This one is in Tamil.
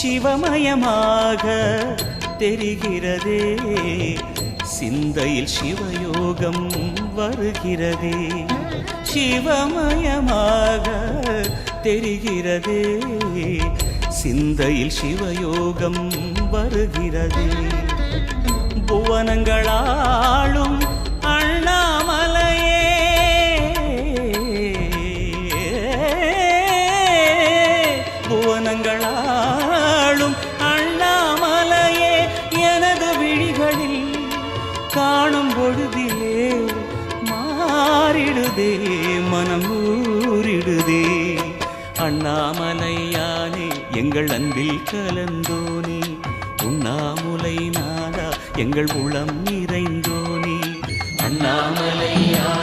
சிவமயமாக தெரிகிறதே, சிந்தையில் சிவயோகம் வருகிறதே. சிவமயமாக தெரிகிறதே, சிந்தையில் சிவயோகம் வருகிறதே. புவனங்களாளும் அண்ணாமலையே, புவனங்களாளும் அண்ணாமலையே, எனது விழிகளில் காணும் பொழுதிலே மாறிடுதே, மனம் ஊறிடுதே. அண்ணாமலையானே எங்கள் அன்பில் கலந்தோனே, உண்ணாமுலை நாதா எங்கள் உளம் நிறைந்தோனே. அண்ணாமலையானே